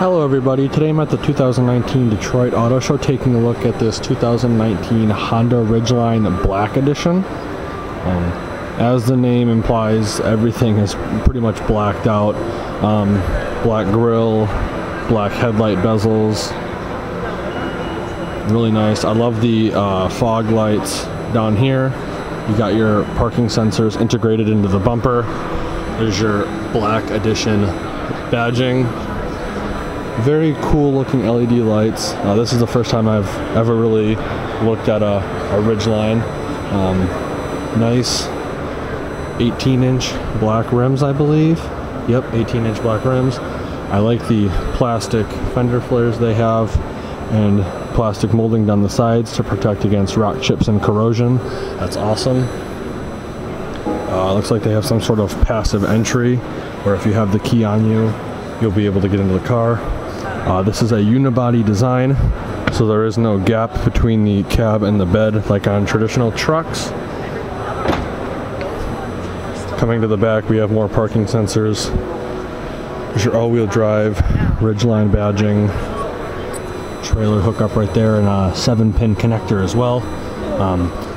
Hello everybody, today I'm at the 2019 Detroit Auto Show taking a look at this 2019 Honda Ridgeline Black Edition. As the name implies, everything is pretty much blacked out. Black grille, black headlight bezels. Really nice. I love the fog lights down here. You got your parking sensors integrated into the bumper. There's your Black Edition badging. Very cool looking LED lights. This is the first time I've ever really looked at a Ridgeline. Nice 18-inch black rims, I believe. Yep, 18-inch black rims. I like the plastic fender flares they have and plastic molding down the sides to protect against rock chips and corrosion. That's awesome. Looks like they have some sort of passive entry where if you have the key on you, you'll be able to get into the car. This is a unibody design, so there is no gap between the cab and the bed like on traditional trucks. Coming to the back, we have more parking sensors. There's your all-wheel drive, Ridgeline badging, trailer hookup right there, and a 7-pin connector as well.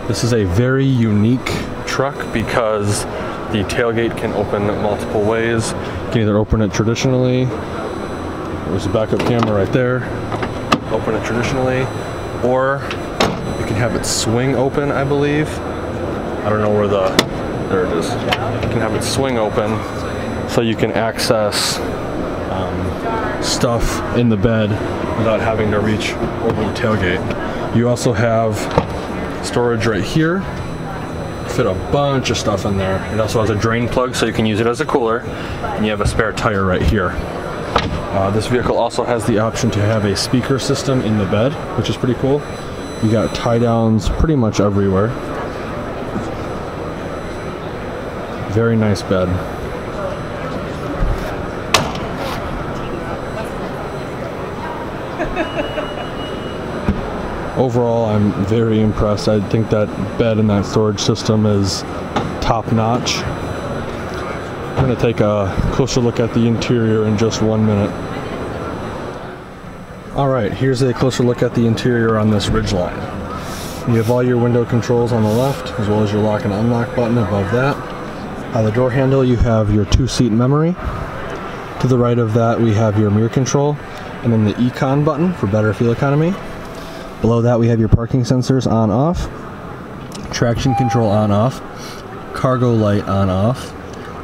This is a very unique truck because the tailgate can open multiple ways. You can either open it traditionally. There's a backup camera right there. Open it traditionally, or you can have it swing open, I believe. I don't know where there it is. You can have it swing open so you can access stuff in the bed without having to reach over the tailgate. You also have storage right here. Fit a bunch of stuff in there. It also has a drain plug so you can use it as a cooler, and you have a spare tire right here. This vehicle also has the option to have a speaker system in the bed, which is pretty cool. You got tie downs pretty much everywhere. Very nice bed. Overall, I'm very impressed. I think that bed and that storage system is top notch. I'm going to take a closer look at the interior in just 1 minute. Alright, here's a closer look at the interior on this Ridgeline. You have all your window controls on the left, as well as your lock and unlock button above that. On the door handle, you have your 2-seat memory. To the right of that, we have your mirror control, and then the Econ button for better fuel economy. Below that, we have your parking sensors on off, traction control on off, cargo light on off,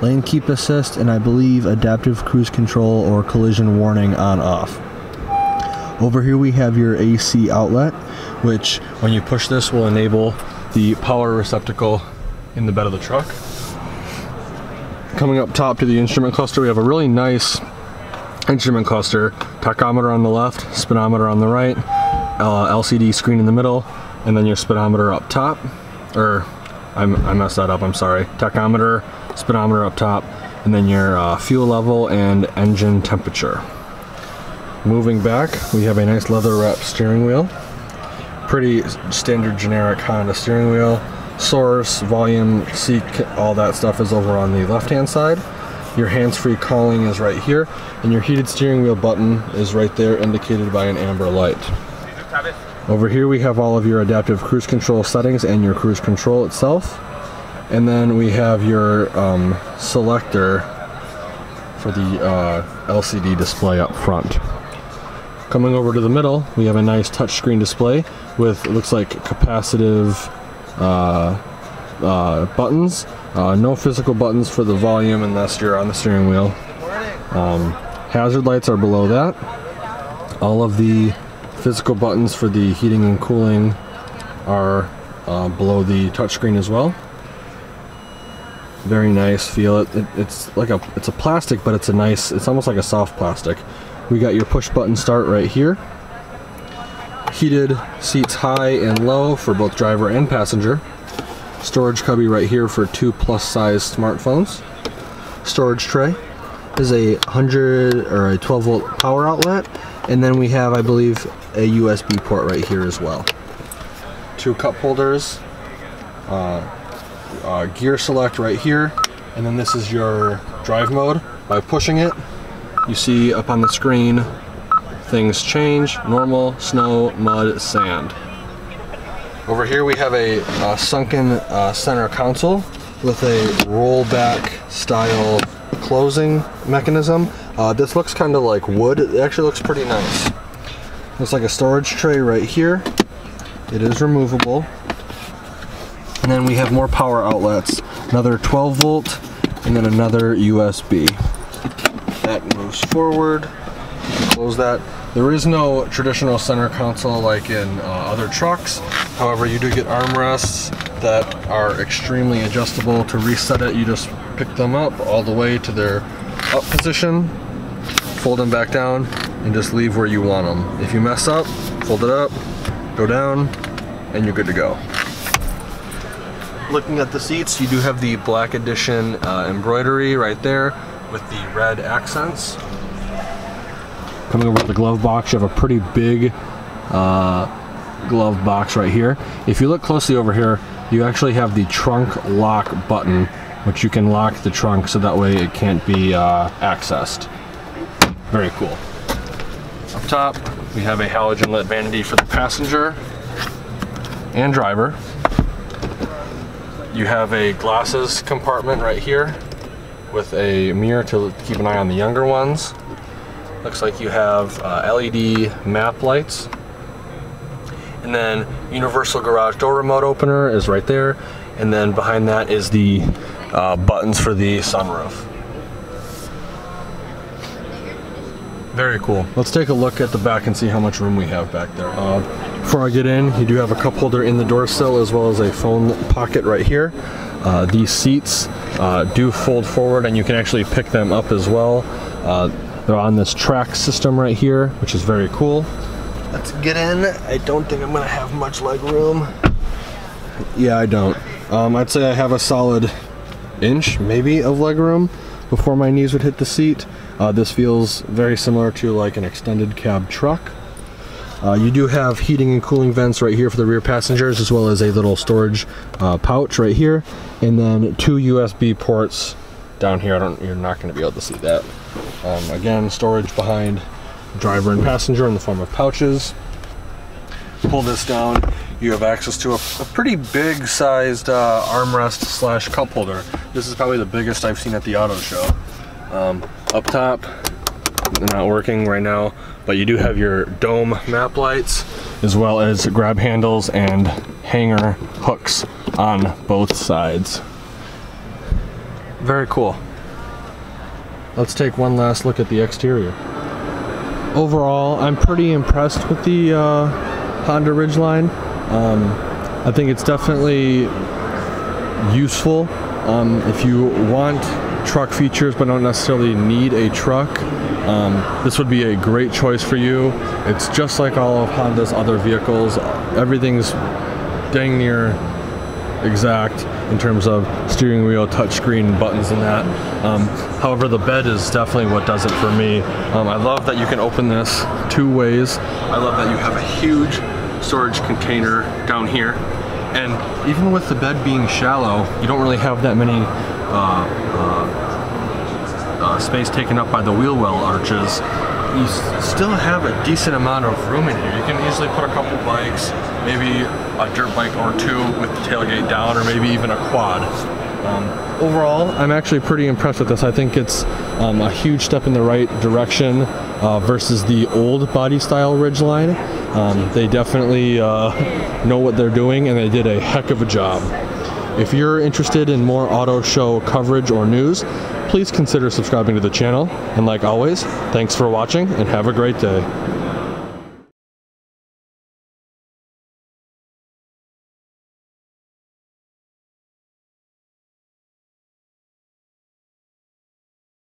lane keep assist, and I believe adaptive cruise control or collision warning on off. Over here we have your AC outlet, which when you push this will enable the power receptacle in the bed of the truck. Coming up top to the instrument cluster, we have a really nice instrument cluster. Tachometer on the left, speedometer on the right, LCD screen in the middle, and then your speedometer up top. I messed that up, I'm sorry. Tachometer, speedometer up top, and then your fuel level and engine temperature. Moving back, we have a nice leather wrapped steering wheel. Pretty standard generic Honda steering wheel. Source, volume, seat, all that stuff is over on the left hand side. Your hands-free calling is right here, and your heated steering wheel button is right there, indicated by an amber light. Over here we have all of your adaptive cruise control settings and your cruise control itself. And then we have your selector for the LCD display up front. Coming over to the middle, we have a nice touchscreen display with, it looks like, capacitive buttons. No physical buttons for the volume unless you're on the steering wheel. Hazard lights are below that. All of the physical buttons for the heating and cooling are below the touchscreen as well. Very nice feel. It's a plastic, but it's almost like a soft plastic. We got your push button start right here. Heated seats high and low for both driver and passenger. Storage cubby right here for 2 plus size smartphones. Storage tray. This is a 100 or a 12 volt power outlet, and then we have, I believe, a USB port right here as well. 2 cup holders. Gear select right here, and then this is your drive mode. By pushing it, you see up on the screen things change: normal, snow, mud, sand. Over here we have a sunken center console with a rollback style closing mechanism. This looks kind of like wood. It actually looks pretty nice. Looks like a storage tray right here. It is removable. And then we have more power outlets. Another 12 volt and then another USB. That moves forward. You can close that. There is no traditional center console like in other trucks. However, you do get armrests that are extremely adjustable. To reset it, you just pick them up all the way to their up position, fold them back down, and just leave where you want them. If you mess up, fold it up, go down, and you're good to go. Looking at the seats, you do have the Black Edition embroidery right there with the red accents. Coming over to the glove box, you have a pretty big glove box right here. If you look closely over here, you actually have the trunk lock button, which you can lock the trunk so that way it can't be accessed. Very cool. Up top, we have a halogen lit vanity for the passenger and driver. You have a glasses compartment right here with a mirror to keep an eye on the younger ones. Looks like you have LED map lights. And then universal garage door remote opener is right there. And then behind that is the buttons for the sunroof. Very cool. Let's take a look at the back and see how much room we have back there. Before I get in, you do have a cup holder in the door sill as well as a phone pocket right here. These seats do fold forward and you can actually pick them up as well. They're on this track system right here, which is very cool. Let's get in. I don't think I'm gonna have much leg room. Yeah, I don't. I'd say I have a solid inch, maybe, of leg room before my knees would hit the seat. This feels very similar to like an extended cab truck. You do have heating and cooling vents right here for the rear passengers, as well as a little storage pouch right here, and then 2 USB ports down here. You're not going to be able to see that. Again, storage behind driver and passenger in the form of pouches. Pull this down, you have access to a pretty big sized armrest slash cup holder. This is probably the biggest I've seen at the auto show. Up top, they're not working right now, but you do have your dome map lights as well as grab handles and hanger hooks on both sides. Very cool. Let's take one last look at the exterior. Overall, I'm pretty impressed with the Honda Ridgeline. I think it's definitely useful if you want truck features but don't necessarily need a truck. This would be a great choice for you. It's just like all of Honda's other vehicles. Everything's dang near exact in terms of steering wheel, touchscreen, buttons and that. However, the bed is definitely what does it for me. I love that you can open this 2 ways. I love that you have a huge storage container down here. And even with the bed being shallow, you don't really have that many space taken up by the wheel well arches. You still have a decent amount of room in here. You can easily put a couple bikes, maybe a dirt bike or 2 with the tailgate down, or maybe even a quad. Overall, I'm actually pretty impressed with this. I think it's a huge step in the right direction versus the old body style Ridgeline. They definitely know what they're doing, and they did a heck of a job. If you're interested in more auto show coverage or news, please consider subscribing to the channel. And like always, thanks for watching and have a great day.